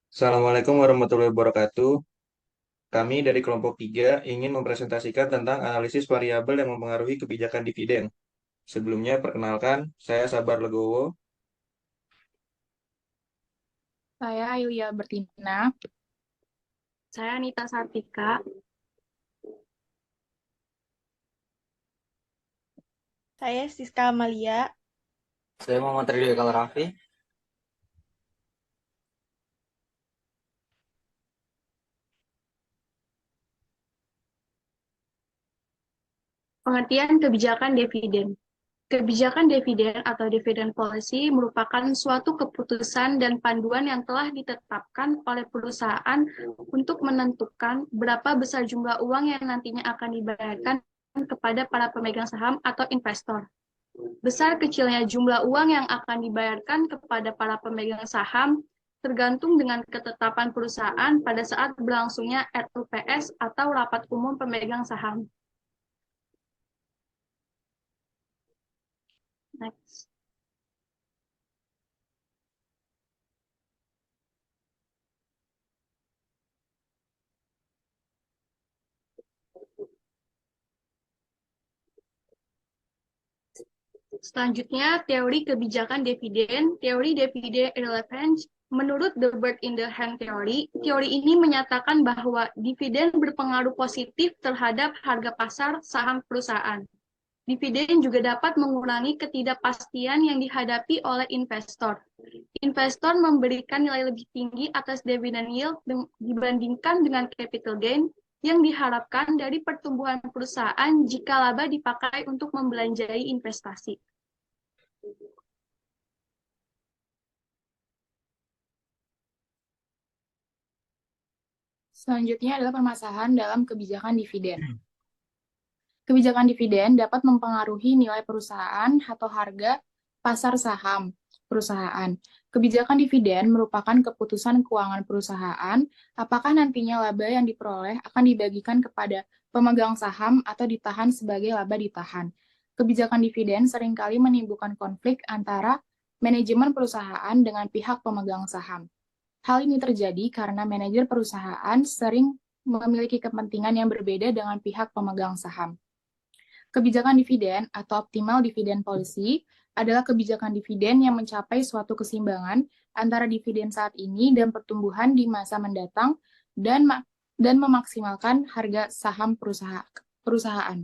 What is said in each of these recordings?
Assalamualaikum warahmatullahi wabarakatuh. Kami dari kelompok 3 ingin mempresentasikan tentang analisis variabel yang mempengaruhi kebijakan dividen. Sebelumnya, perkenalkan, saya Sabar Legowo. Saya Yulia Bertina. Saya Anita Sartika. Saya Siska Amalia. Saya Muhammad Ridho Kalrafi. Pengertian kebijakan dividen. Kebijakan dividen atau dividend policy merupakan suatu keputusan dan panduan yang telah ditetapkan oleh perusahaan untuk menentukan berapa besar jumlah uang yang nantinya akan dibayarkan kepada para pemegang saham atau investor. Besar kecilnya jumlah uang yang akan dibayarkan kepada para pemegang saham tergantung dengan ketetapan perusahaan pada saat berlangsungnya RUPS atau Rapat Umum Pemegang Saham. Next. Selanjutnya, teori kebijakan dividen. Teori dividen relevance. Menurut the bird in the hand theory, teori ini menyatakan bahwa dividen berpengaruh positif terhadap harga pasar saham perusahaan. Dividen juga dapat mengurangi ketidakpastian yang dihadapi oleh investor. Investor memberikan nilai lebih tinggi atas dividend yield dibandingkan dengan capital gain yang diharapkan dari pertumbuhan perusahaan jika laba dipakai untuk membelanjai investasi. Selanjutnya adalah permasalahan dalam kebijakan dividen. Kebijakan dividen dapat mempengaruhi nilai perusahaan atau harga pasar saham perusahaan. Kebijakan dividen merupakan keputusan keuangan perusahaan, apakah nantinya laba yang diperoleh akan dibagikan kepada pemegang saham atau ditahan sebagai laba ditahan. Kebijakan dividen seringkali menimbulkan konflik antara manajemen perusahaan dengan pihak pemegang saham. Hal ini terjadi karena manajer perusahaan sering memiliki kepentingan yang berbeda dengan pihak pemegang saham. Kebijakan dividen atau optimal dividend policy adalah kebijakan dividen yang mencapai suatu keseimbangan antara dividen saat ini dan pertumbuhan di masa mendatang dan memaksimalkan harga saham perusahaan.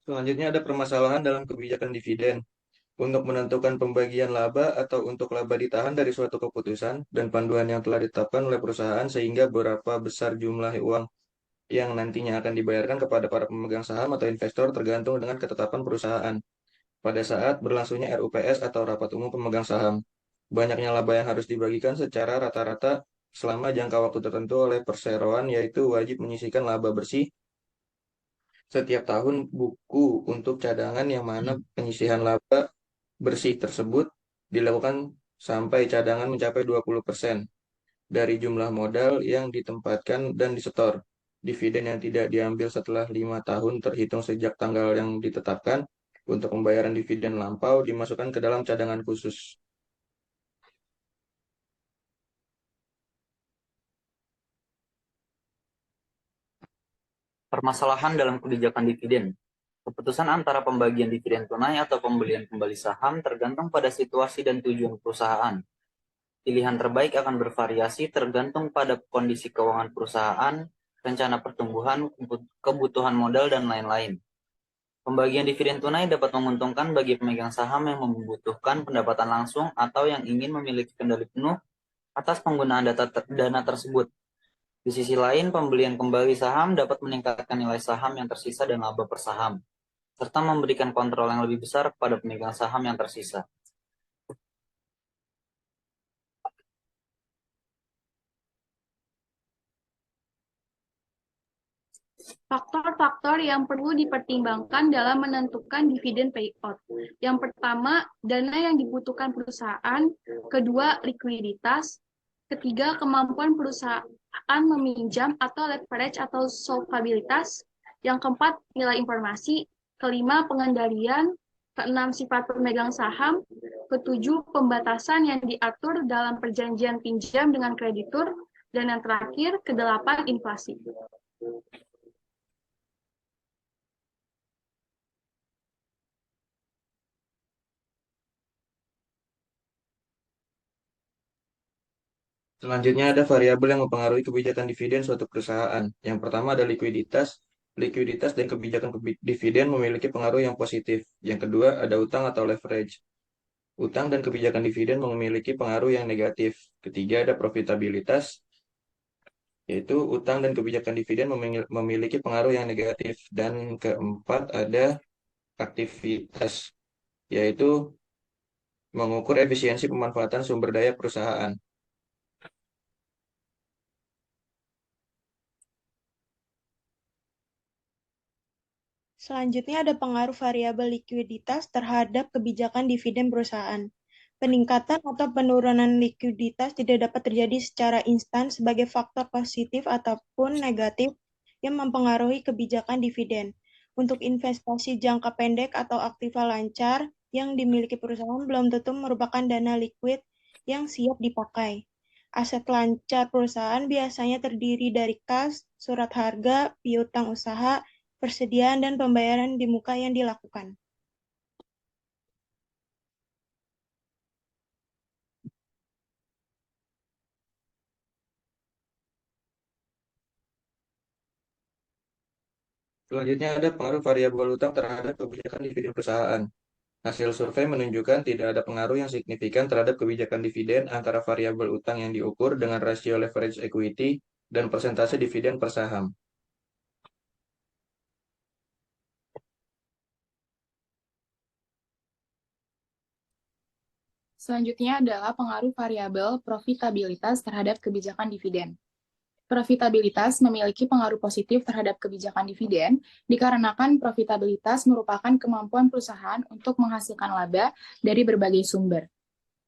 Selanjutnya ada permasalahan dalam kebijakan dividen. Untuk menentukan pembagian laba atau untuk laba ditahan dari suatu keputusan dan panduan yang telah ditetapkan oleh perusahaan sehingga berapa besar jumlah uang yang nantinya akan dibayarkan kepada para pemegang saham atau investor tergantung dengan ketetapan perusahaan. Pada saat berlangsungnya RUPS atau Rapat Umum Pemegang Saham, banyaknya laba yang harus dibagikan secara rata-rata selama jangka waktu tertentu oleh perseroan, yaitu wajib menyisihkan laba bersih setiap tahun buku untuk cadangan yang mana penyisihan laba bersih tersebut dilakukan sampai cadangan mencapai 20% dari jumlah modal yang ditempatkan dan disetor. Dividen yang tidak diambil setelah 5 tahun terhitung sejak tanggal yang ditetapkan untuk pembayaran dividen lampau dimasukkan ke dalam cadangan khusus. Permasalahan dalam kebijakan dividen. Keputusan antara pembagian dividen tunai atau pembelian kembali saham tergantung pada situasi dan tujuan perusahaan. Pilihan terbaik akan bervariasi tergantung pada kondisi keuangan perusahaan, rencana pertumbuhan, kebutuhan modal, dan lain-lain. Pembagian dividen tunai dapat menguntungkan bagi pemegang saham yang membutuhkan pendapatan langsung atau yang ingin memiliki kendali penuh atas penggunaan dana tersebut. Di sisi lain, pembelian kembali saham dapat meningkatkan nilai saham yang tersisa dan laba per saham, serta memberikan kontrol yang lebih besar kepada pemegang saham yang tersisa. Faktor-faktor yang perlu dipertimbangkan dalam menentukan dividen payout. Yang pertama, dana yang dibutuhkan perusahaan. Kedua, likuiditas. Ketiga, kemampuan perusahaan perusahaan meminjam atau leverage atau solvabilitas. Yang keempat, nilai informasi. Kelima, pengendalian. Keenam, sifat pemegang saham. Ketujuh, pembatasan yang diatur dalam perjanjian pinjam dengan kreditur. Dan yang terakhir, kedelapan, inflasi. Selanjutnya ada variabel yang mempengaruhi kebijakan dividen suatu perusahaan. Yang pertama ada likuiditas. Likuiditas dan kebijakan dividen memiliki pengaruh yang positif. Yang kedua ada utang atau leverage. Utang dan kebijakan dividen memiliki pengaruh yang negatif. Ketiga ada profitabilitas, yaitu utang dan kebijakan dividen memiliki pengaruh yang negatif. Dan keempat ada aktivitas, yaitu mengukur efisiensi pemanfaatan sumber daya perusahaan. Selanjutnya ada pengaruh variabel likuiditas terhadap kebijakan dividen perusahaan. Peningkatan atau penurunan likuiditas tidak dapat terjadi secara instan sebagai faktor positif ataupun negatif yang mempengaruhi kebijakan dividen. Untuk investasi jangka pendek atau aktiva lancar yang dimiliki perusahaan belum tentu merupakan dana likuid yang siap dipakai. Aset lancar perusahaan biasanya terdiri dari kas, surat harga, piutang usaha, persediaan dan pembayaran di muka yang dilakukan. Selanjutnya ada pengaruh variabel utang terhadap kebijakan dividen perusahaan. Hasil survei menunjukkan tidak ada pengaruh yang signifikan terhadap kebijakan dividen antara variabel utang yang diukur dengan rasio leverage equity dan persentase dividen per saham. Selanjutnya adalah pengaruh variabel profitabilitas terhadap kebijakan dividen. Profitabilitas memiliki pengaruh positif terhadap kebijakan dividen dikarenakan profitabilitas merupakan kemampuan perusahaan untuk menghasilkan laba dari berbagai sumber.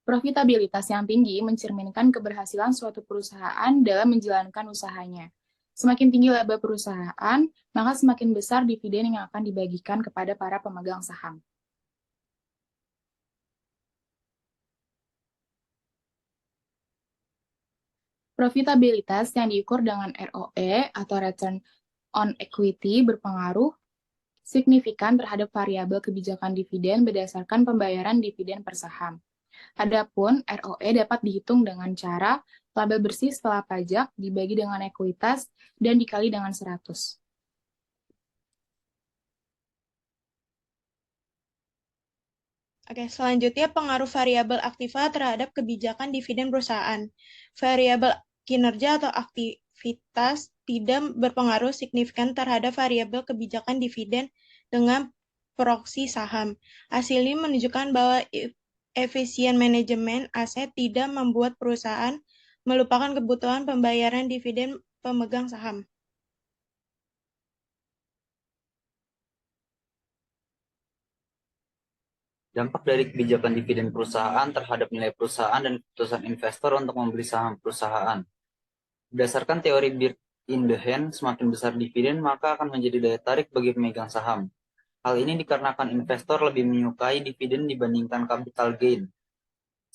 Profitabilitas yang tinggi mencerminkan keberhasilan suatu perusahaan dalam menjalankan usahanya. Semakin tinggi laba perusahaan, maka semakin besar dividen yang akan dibagikan kepada para pemegang saham. Profitabilitas yang diukur dengan ROE atau Return on Equity berpengaruh signifikan terhadap variabel kebijakan dividen berdasarkan pembayaran dividen per saham. Adapun ROE dapat dihitung dengan cara laba bersih setelah pajak dibagi dengan ekuitas dan dikali dengan 100. Oke, selanjutnya pengaruh variabel aktiva terhadap kebijakan dividen perusahaan. Variabel kinerja atau aktivitas tidak berpengaruh signifikan terhadap variabel kebijakan dividen dengan proksi saham. Hasil ini menunjukkan bahwa efisien manajemen aset tidak membuat perusahaan melupakan kebutuhan pembayaran dividen pemegang saham. Dampak dari kebijakan dividen perusahaan terhadap nilai perusahaan dan keputusan investor untuk membeli saham perusahaan. Berdasarkan teori bird in the hand, semakin besar dividen maka akan menjadi daya tarik bagi pemegang saham. Hal ini dikarenakan investor lebih menyukai dividen dibandingkan capital gain.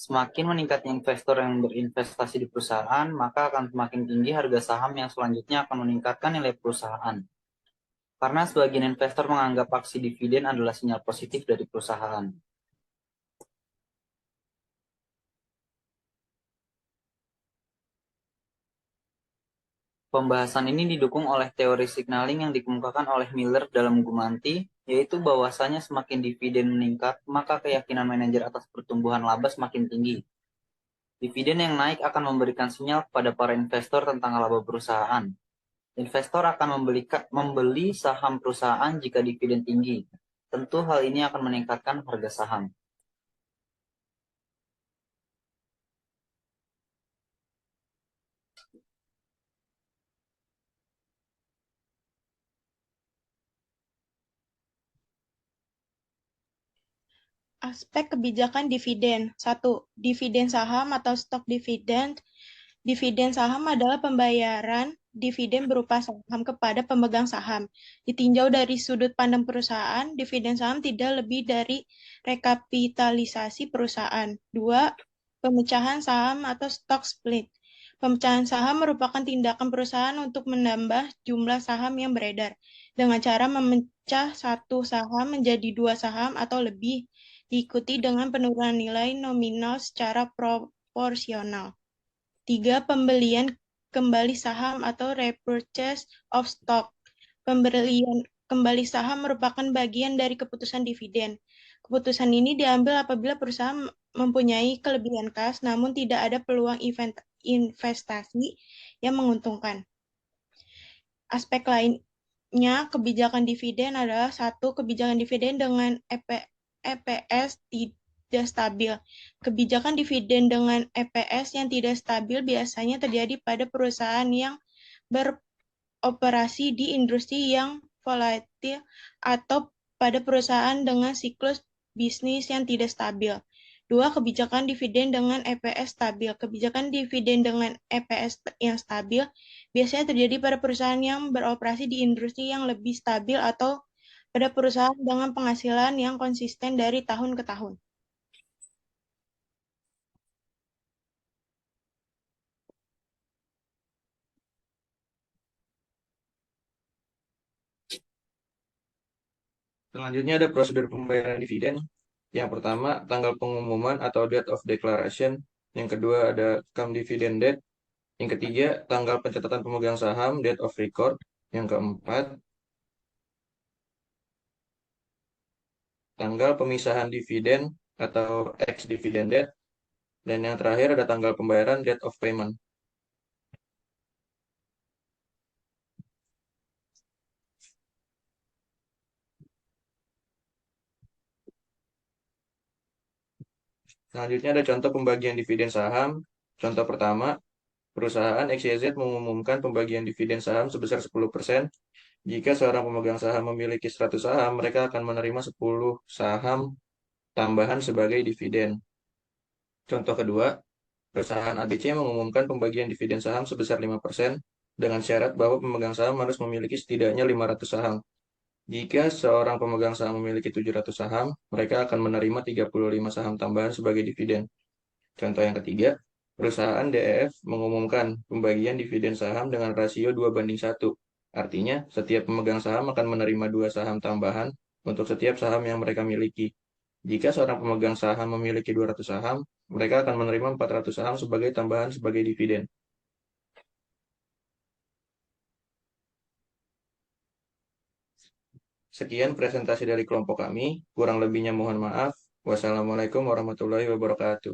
Semakin meningkatnya investor yang berinvestasi di perusahaan, maka akan semakin tinggi harga saham yang selanjutnya akan meningkatkan nilai perusahaan. Karena sebagian investor menganggap aksi dividen adalah sinyal positif dari perusahaan. Pembahasan ini didukung oleh teori signaling yang dikemukakan oleh Miller dalam Gumanti, yaitu bahwasanya semakin dividen meningkat, maka keyakinan manajer atas pertumbuhan laba semakin tinggi. Dividen yang naik akan memberikan sinyal kepada para investor tentang laba perusahaan. Investor akan membeli saham perusahaan jika dividen tinggi. Tentu hal ini akan meningkatkan harga saham. Aspek kebijakan dividen. 1. Dividen saham atau stock dividend Dividen saham adalah pembayaran dividen berupa saham kepada pemegang saham. Ditinjau dari sudut pandang perusahaan, dividen saham tidak lebih dari rekapitalisasi perusahaan. 2. Pemecahan saham atau stock split. Pemecahan saham merupakan tindakan perusahaan untuk menambah jumlah saham yang beredar dengan cara memecah satu saham menjadi dua saham atau lebih, diikuti dengan penurunan nilai nominal secara proporsional. 3. Pembelian kembali saham atau repurchase of stock. Pembelian kembali saham merupakan bagian dari keputusan dividen. Keputusan ini diambil apabila perusahaan mempunyai kelebihan kas, namun tidak ada peluang investasi yang menguntungkan. Aspek lainnya kebijakan dividen adalah satu, kebijakan dividen dengan EPS tidak stabil. Kebijakan dividen dengan EPS yang tidak stabil biasanya terjadi pada perusahaan yang beroperasi di industri yang volatil atau pada perusahaan dengan siklus bisnis yang tidak stabil. 2. Kebijakan dividen dengan EPS stabil. Kebijakan dividen dengan EPS yang stabil biasanya terjadi pada perusahaan yang beroperasi di industri yang lebih stabil atau pada perusahaan dengan penghasilan yang konsisten dari tahun ke tahun. Selanjutnya ada prosedur pembayaran dividen. Yang pertama, tanggal pengumuman atau date of declaration. Yang kedua ada come dividend date. Yang ketiga, tanggal pencatatan pemegang saham, date of record. Yang keempat, tanggal pemisahan dividen atau ex-dividend date. Dan yang terakhir ada tanggal pembayaran, date of payment. Selanjutnya ada contoh pembagian dividen saham. Contoh pertama, perusahaan XYZ mengumumkan pembagian dividen saham sebesar 10%. Jika seorang pemegang saham memiliki 100 saham, mereka akan menerima 10 saham tambahan sebagai dividen. Contoh kedua, perusahaan ABC mengumumkan pembagian dividen saham sebesar 5% dengan syarat bahwa pemegang saham harus memiliki setidaknya 500 saham. Jika seorang pemegang saham memiliki 700 saham, mereka akan menerima 35 saham tambahan sebagai dividen. Contoh yang ketiga, perusahaan DEF mengumumkan pembagian dividen saham dengan rasio 2:1. Artinya, setiap pemegang saham akan menerima 2 saham tambahan untuk setiap saham yang mereka miliki. Jika seorang pemegang saham memiliki 200 saham, mereka akan menerima 400 saham sebagai tambahan sebagai dividen. Sekian presentasi dari kelompok kami. Kurang lebihnya mohon maaf. Wassalamualaikum warahmatullahi wabarakatuh.